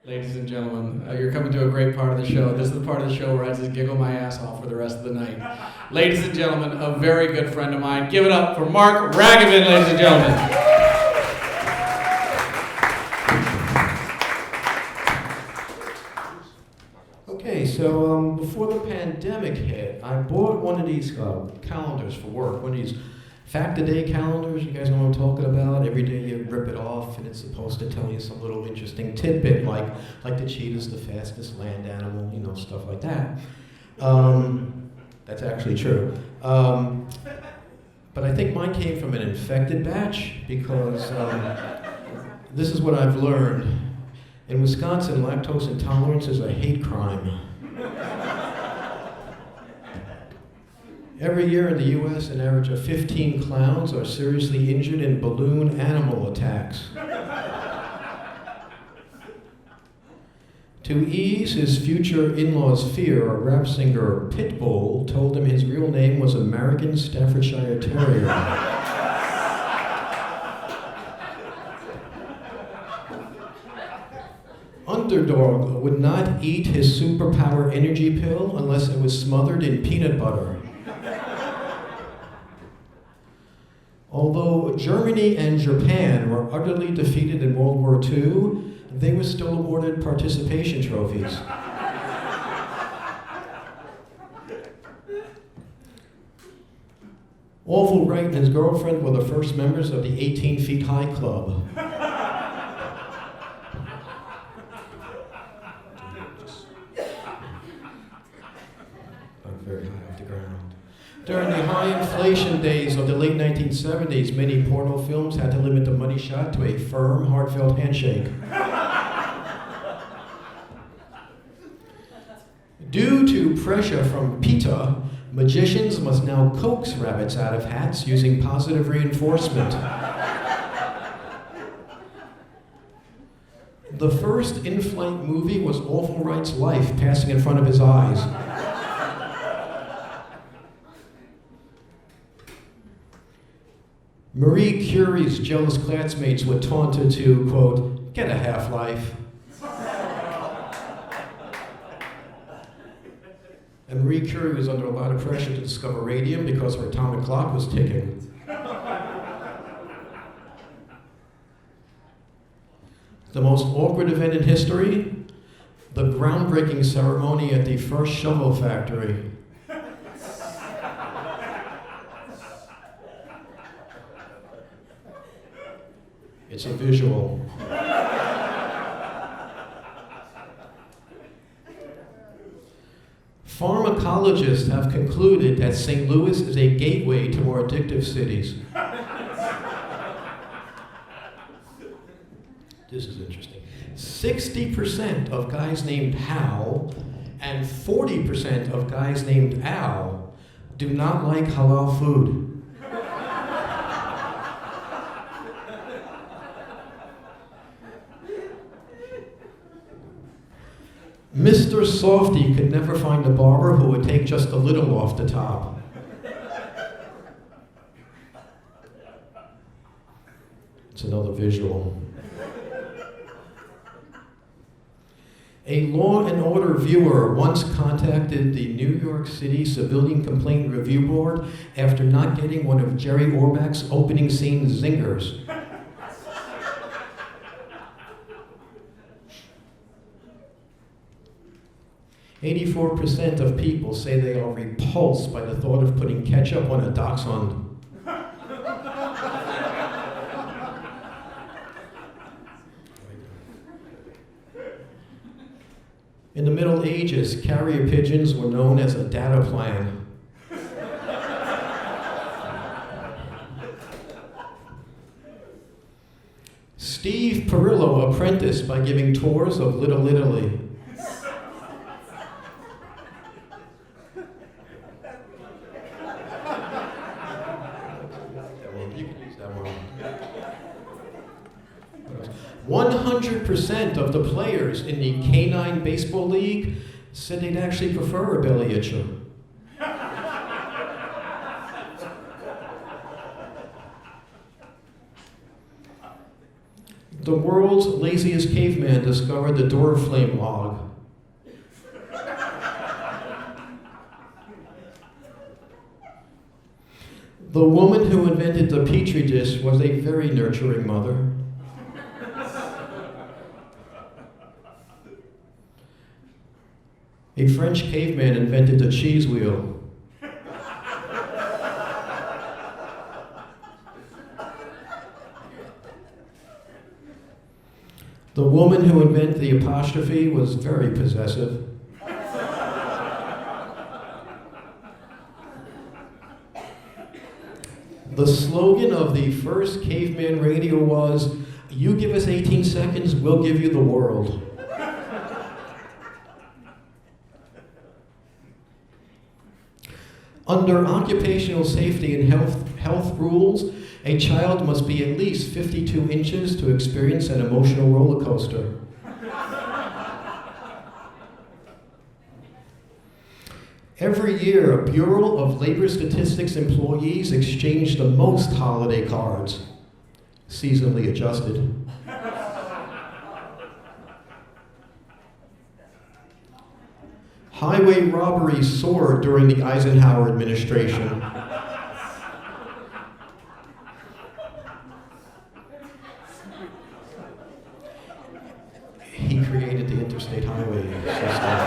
Ladies and gentlemen, you're coming to a great part of the show. This is the part of the show where I just giggle my ass off for the rest of the night. Ladies and gentlemen, a very good friend of mine. Give it up for Marc Ragovin, ladies and gentlemen. Okay, so before the pandemic hit, I bought one of these calendars for work, one of these fact-a-day calendars. You guys know what I'm talking about? Every day you rip it off, and it's supposed to tell you some little interesting tidbit, like the cheetah's the fastest land animal, stuff like that. That's actually true. But I think mine came from an infected batch, because this is what I've learned. In Wisconsin, lactose intolerance is a hate crime. Every year in the U.S., an average of 15 clowns are seriously injured in balloon animal attacks. To ease his future in-law's fear, a rap singer Pitbull told him his real name was American Staffordshire Terrier. Underdog would not eat his superpower energy pill unless it was smothered in peanut butter. Although Germany and Japan were utterly defeated in World War II, they were still awarded participation trophies. Orville Wright and his girlfriend were the first members of the 18 Feet High Club. Very high off the ground. During the high inflation days of the late 1970s, many porno films had to limit the money shot to a firm, heartfelt handshake. Due to pressure from PETA, magicians must now coax rabbits out of hats using positive reinforcement. The first in-flight movie was Orville Wright's life passing in front of his eyes. Marie Curie's jealous classmates were taunted to, quote, get a half-life. And Marie Curie was under a lot of pressure to discover radium because her atomic clock was ticking. The most awkward event in history, the groundbreaking ceremony at the first shovel factory. It's a visual. Pharmacologists have concluded that St. Louis is a gateway to more addictive cities. This is interesting. 60% of guys named Hal and 40% of guys named Al do not like halal food. Mr. Softy could never find a barber who would take just a little off the top. It's another visual. A Law and Order viewer once contacted the New York City Civilian Complaint Review Board after not getting one of Jerry Orbach's opening scene zingers. 84% of people say they are repulsed by the thought of putting ketchup on a dachshund. In the Middle Ages, carrier pigeons were known as a data plan. Steve Perillo apprenticed by giving tours of Little Italy. You can use that one. 100% of the players in the Canine Baseball League said they'd actually prefer a belly itcher. The world's laziest caveman discovered the door flame log. The woman who invented the Petri dish was a very nurturing mother. A French caveman invented the cheese wheel. The woman who invented the apostrophe was very possessive. The slogan of the first caveman radio was, "You give us 18 seconds, we'll give you the world." Under occupational safety and health rules, a child must be at least 52 inches to experience an emotional roller coaster. Every year, a Bureau of Labor Statistics employees exchange the most holiday cards, seasonally adjusted. Highway robberies soared during the Eisenhower administration. He created the interstate highway system.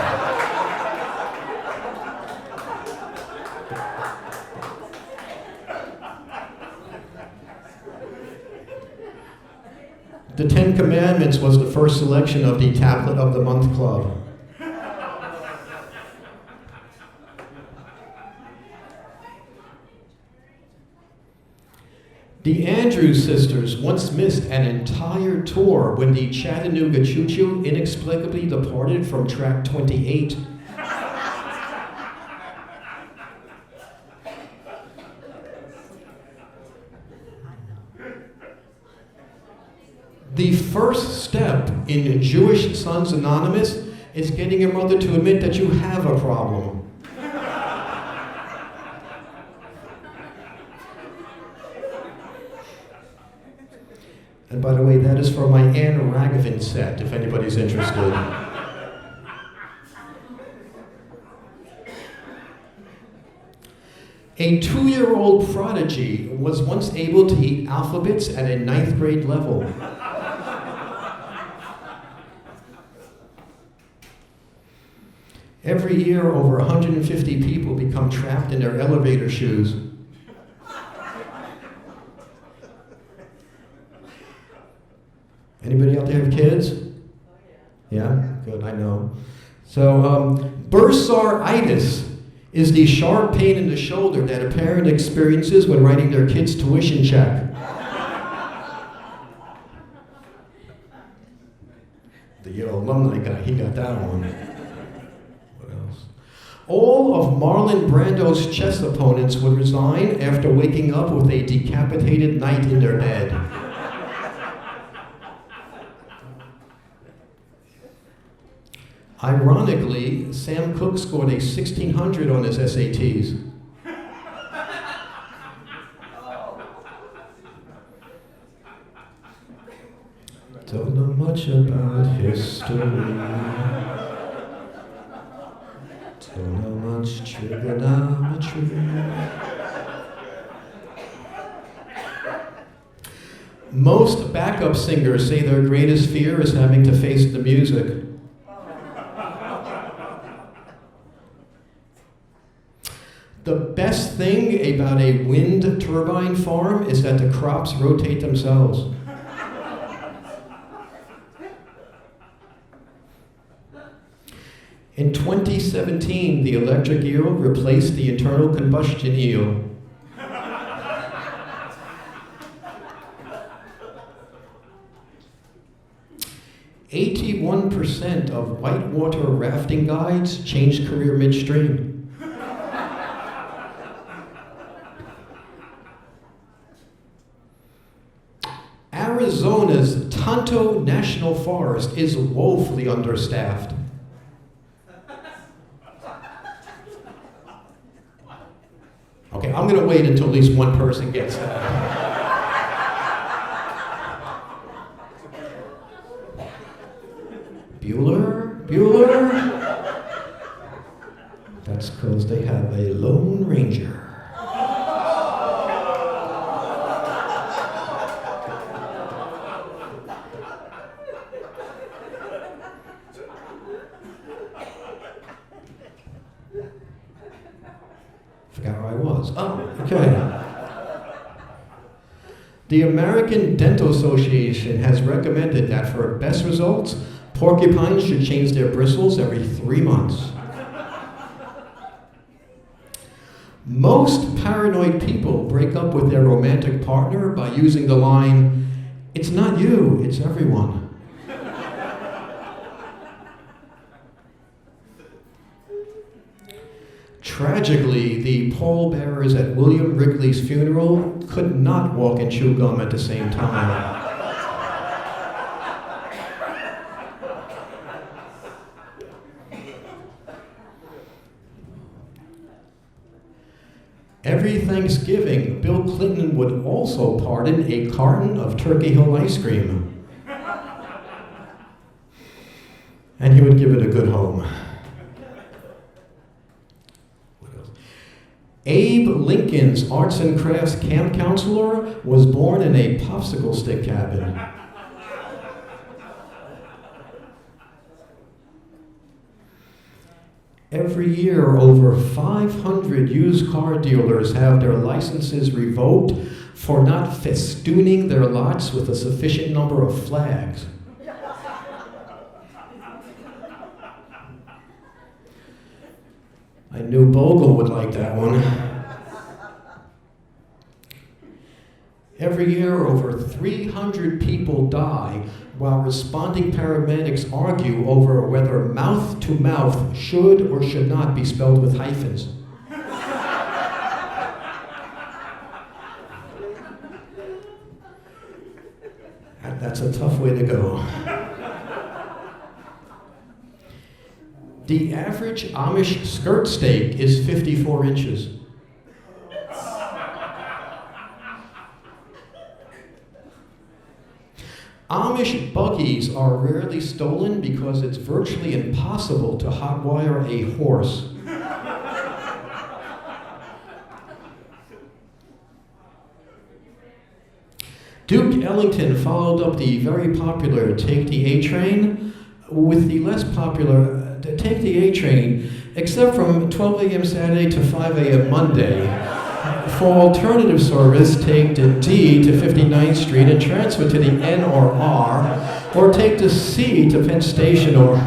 The Ten Commandments was the first selection of the Tablet of the Month Club. The Andrews sisters once missed an entire tour when the Chattanooga Choo Choo inexplicably departed from track 28. The first step in Jewish Sons Anonymous is getting your mother to admit that you have a problem. And by the way, that is for my Anne Ragovin set, if anybody's interested. A 2-year-old prodigy was once able to eat alphabets at a 9th grade level. Every year, over 150 people become trapped in their elevator shoes. Anybody out there have kids? Yeah? Good, I know. So, bursaritis is the sharp pain in the shoulder that a parent experiences when writing their kid's tuition check. The Yale alumni guy, he got that one. What else? All of Marlon Brando's chess opponents would resign after waking up with a decapitated knight in their bed. Ironically, Sam Cooke scored a 1600 on his SATs. Don't know much about history. Don't know much trigonometry. Most backup singers say their greatest fear is having to face the music. The best thing about a wind turbine farm is that the crops rotate themselves. In 2017, the electric eel replaced the internal combustion eel. "81% of whitewater rafting guides changed career midstream." Arizona's Tonto National Forest is woefully understaffed. Okay, I'm going to wait until at least one person gets that. Bueller? Bueller? That's because they have a Lone Ranger. Forgot where I was. Oh, okay. The American Dental Association has recommended that for best results, porcupines should change their bristles every 3 months. Most paranoid people break up with their romantic partner by using the line, "It's not you, it's everyone." Tragically, the pallbearers at William Wrigley's funeral could not walk and chew gum at the same time. Every Thanksgiving, Bill Clinton would also pardon a carton of Turkey Hill ice cream. And he would give it a good home. Abe Lincoln's arts and crafts camp counselor was born in a popsicle stick cabin. Every year, over 500 used car dealers have their licenses revoked for not festooning their lots with a sufficient number of flags. I knew Bogle would like that one. Every year, over 300 people die while responding paramedics argue over whether mouth to mouth should or should not be spelled with hyphens. That's a tough way to go. The average Amish skirt steak is 54 inches. Amish buggies are rarely stolen because it's virtually impossible to hotwire a horse. Duke Ellington followed up the very popular Take the A Train with the less popular Take the A Train, except from 12 a.m. Saturday to 5 a.m. Monday. For alternative service, take the D to 59th Street and transfer to the N or R, or take the C to Penn Station, or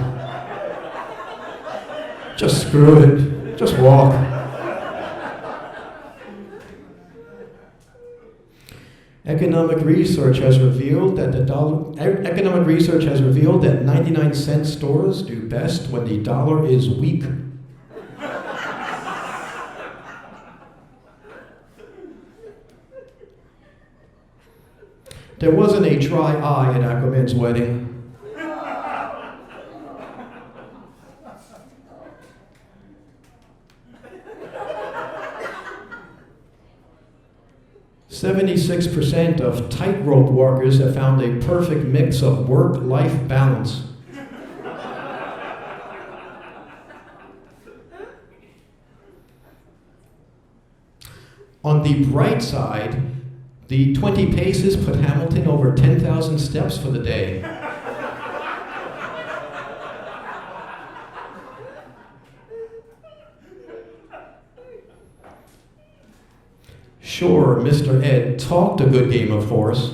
just screw it, just walk. Economic research has revealed that 99-cent stores do best when the dollar is weak. There wasn't a dry eye at Aquaman's wedding. "76% of tightrope walkers have found a perfect mix of work-life balance." On the bright side, the 20 paces put Hamilton over 10,000 steps for the day. Sure, Mr. Ed talked a good game of horse.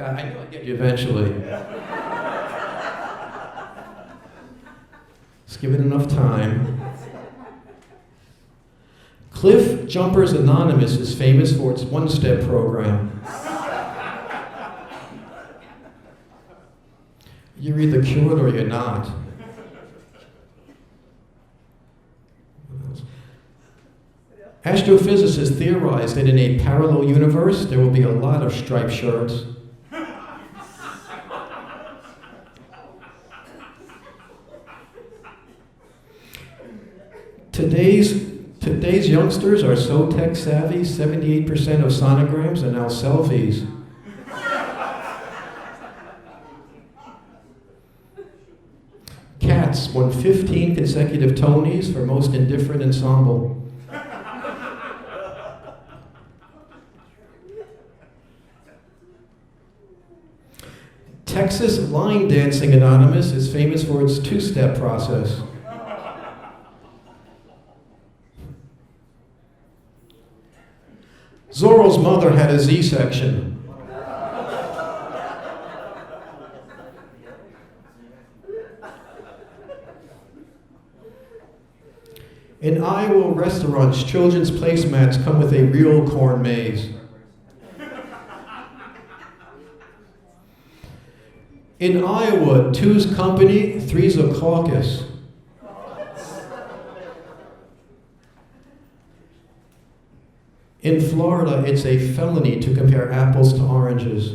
I knew I'd get you eventually. Let's give it enough time. Cliff Jumpers Anonymous is famous for its one-step program. You're either cured or you're not. Astrophysicists theorize that in a parallel universe, there will be a lot of striped shirts. Today's youngsters are so tech savvy, 78% of sonograms are now selfies. Cats won 15 consecutive Tonys for Most Indifferent Ensemble. Texas Line Dancing Anonymous is famous for its two-step process. Zorro's mother had a Z-section. In Iowa restaurants, children's placemats come with a real corn maze. In Iowa, 2's company, 3's a caucus. In Florida, it's a felony to compare apples to oranges.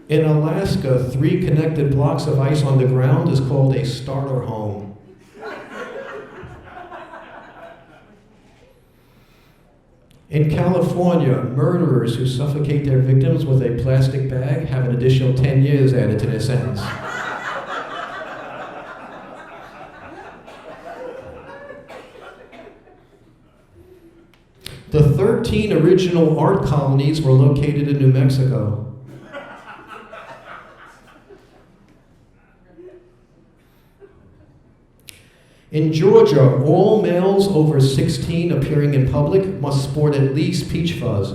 In Alaska, 3 connected blocks of ice on the ground is called a starter home. In California, murderers who suffocate their victims with a plastic bag have an additional 10 years added to their sentence. The 13 original art colonies were located in New Mexico. In Georgia, all males over 16 appearing in public must sport at least peach fuzz.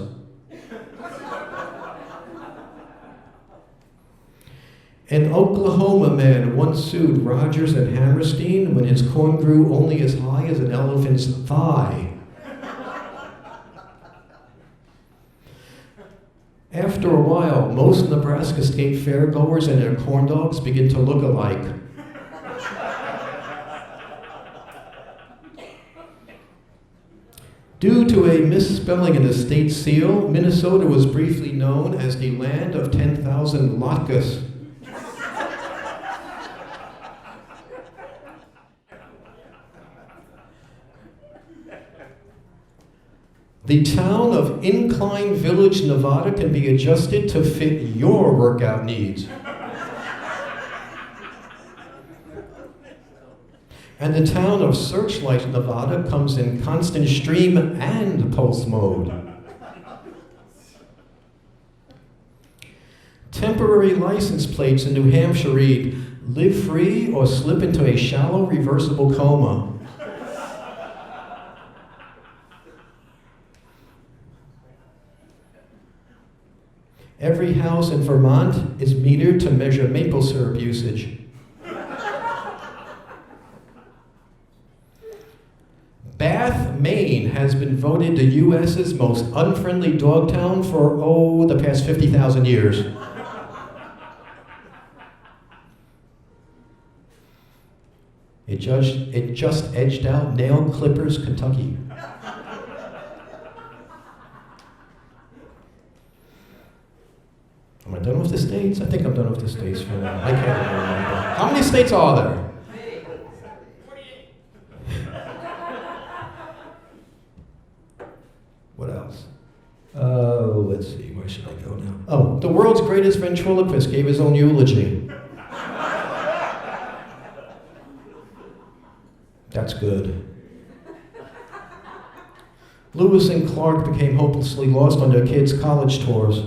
An Oklahoma man once sued Rogers and Hammerstein when his corn grew only as high as an elephant's thigh. After a while, most Nebraska State fairgoers and their corn dogs begin to look alike. Due to a misspelling in the state seal, Minnesota was briefly known as the land of 10,000 latkes. The town of Incline Village, Nevada can be adjusted to fit your workout needs. And the town of Searchlight, Nevada comes in constant stream and pulse mode. Temporary license plates in New Hampshire read, "Live free or slip into a shallow reversible coma." Every house in Vermont is metered to measure maple syrup usage. Bath, Maine has been voted the U.S.'s most unfriendly dog town for, the past 50,000 years. It just edged out nail clippers, Kentucky. Am I done with the states? I think I'm done with the states for now. I can't remember. How many states are there? What else? Let's see, where should I go now? Oh, the world's greatest ventriloquist gave his own eulogy. That's good. Lewis and Clark became hopelessly lost on their kids' college tours.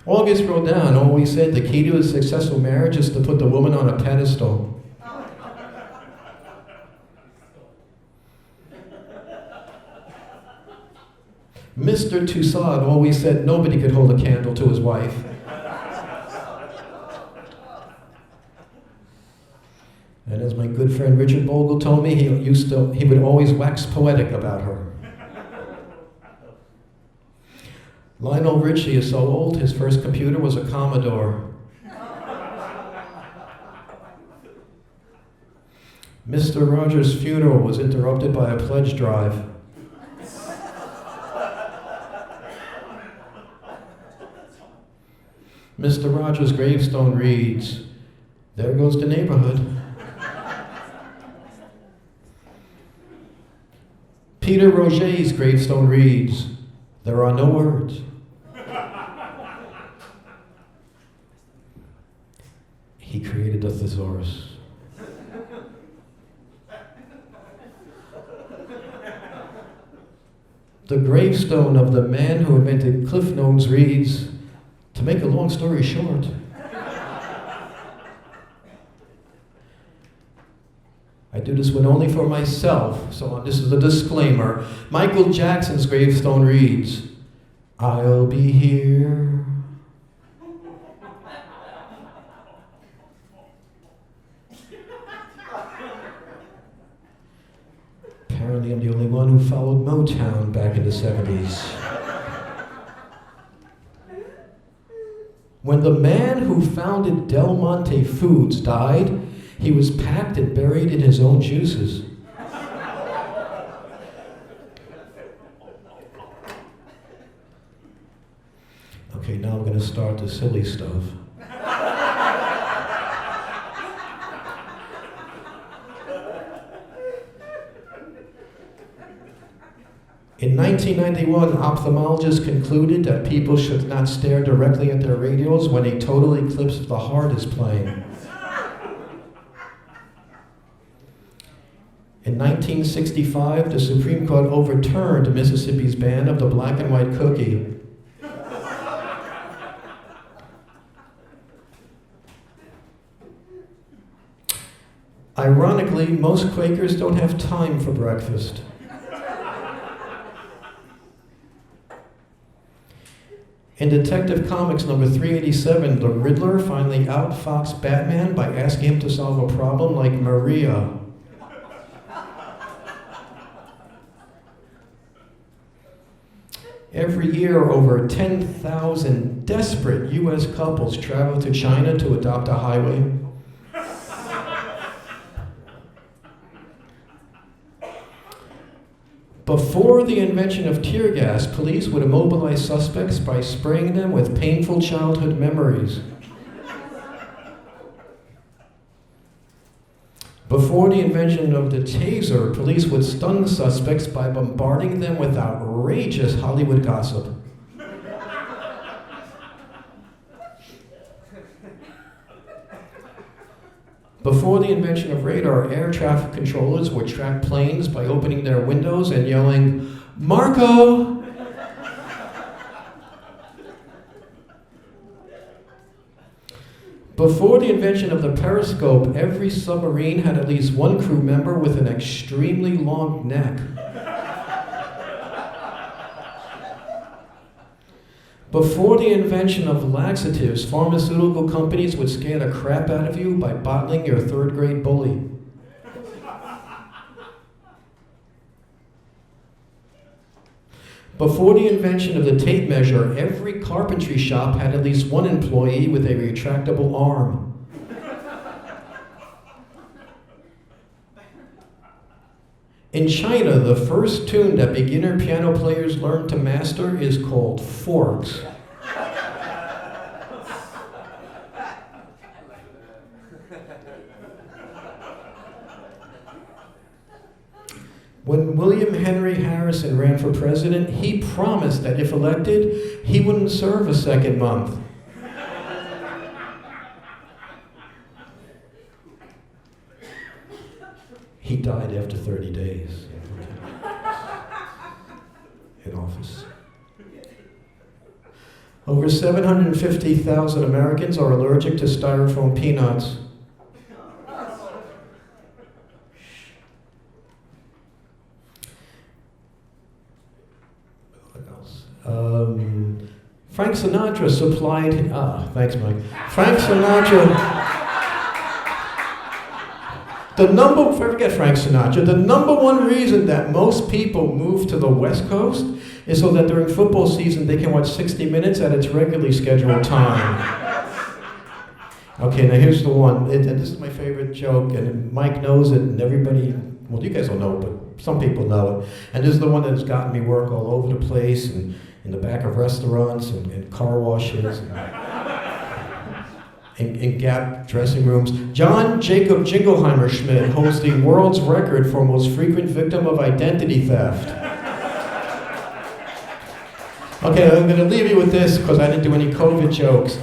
August Rodin always said the key to a successful marriage is to put the woman on a pedestal. Mr. Toussaint always said nobody could hold a candle to his wife. And as my good friend Richard Bogle told me, he would always wax poetic about her. Lionel Richie is so old, his first computer was a Commodore. Mr. Rogers' funeral was interrupted by a pledge drive. Mr. Rogers' gravestone reads, "There goes the neighborhood." Peter Roget's gravestone reads, "There are no words." He created the thesaurus. The gravestone of the man who invented Cliff Notes reads, "To make a long story short." I do this one only for myself, so this is a disclaimer. Michael Jackson's gravestone reads, "I'll be here." Apparently I'm the only one who followed Motown back in the 70s. When the man who founded Del Monte Foods died, he was packed and buried in his own juices. Okay, now I'm going to start the silly stuff. In 1991, ophthalmologists concluded that people should not stare directly at their radios when a total eclipse of the heart is playing. In 1965, the Supreme Court overturned Mississippi's ban of the black and white cookie. Ironically, most Quakers don't have time for breakfast. In Detective Comics number 387, the Riddler finally outfoxed Batman by asking him to solve a problem like Maria. Every year, over 10,000 desperate U.S. couples travel to China to adopt a highway. Before the invention of tear gas, police would immobilize suspects by spraying them with painful childhood memories. Before the invention of the taser, police would stun suspects by bombarding them with outrageous Hollywood gossip. Before the invention of radar, air traffic controllers would track planes by opening their windows and yelling, "Marco!" Before the invention of the periscope, every submarine had at least one crew member with an extremely long neck. Before the invention of laxatives, pharmaceutical companies would scare the crap out of you by bottling your third-grade bully. Before the invention of the tape measure, every carpentry shop had at least one employee with a retractable arm. In China, the first tune that beginner piano players learn to master is called forks. When William Henry Harrison ran for president, he promised that if elected, he wouldn't serve a second month. He died after 30 days in office. Over 750,000 Americans are allergic to styrofoam peanuts. Frank Sinatra supplied, thanks Mike. Frank Sinatra, forget Frank Sinatra, the number one reason that most people move to the West Coast is so that during football season they can watch 60 Minutes at its regularly scheduled time. Okay, now here's the one, and this is my favorite joke, and Mike knows it, and everybody, well, you guys don't know it, but some people know it. And this is the one that's gotten me work all over the place, and in the back of restaurants and car washes. in Gap dressing rooms. John Jacob Jingleheimer Schmidt holds the world's record for most frequent victim of identity theft. Okay, I'm going to leave you with this because I didn't do any COVID jokes.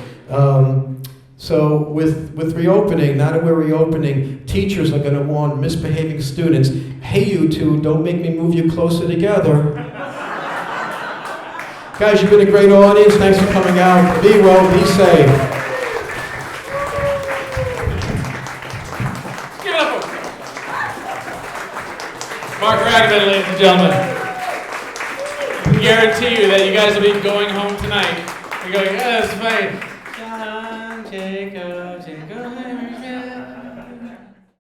So with reopening, now that we're reopening, teachers are going to warn misbehaving students, hey you two, don't make me move you closer together. Guys, you've been a great audience. Thanks for coming out. Be well, be safe. Give it up. Marc Ragovin, ladies and gentlemen. I can guarantee you that you guys will be going home tonight. You're going, yeah, that's fine. John Jacob.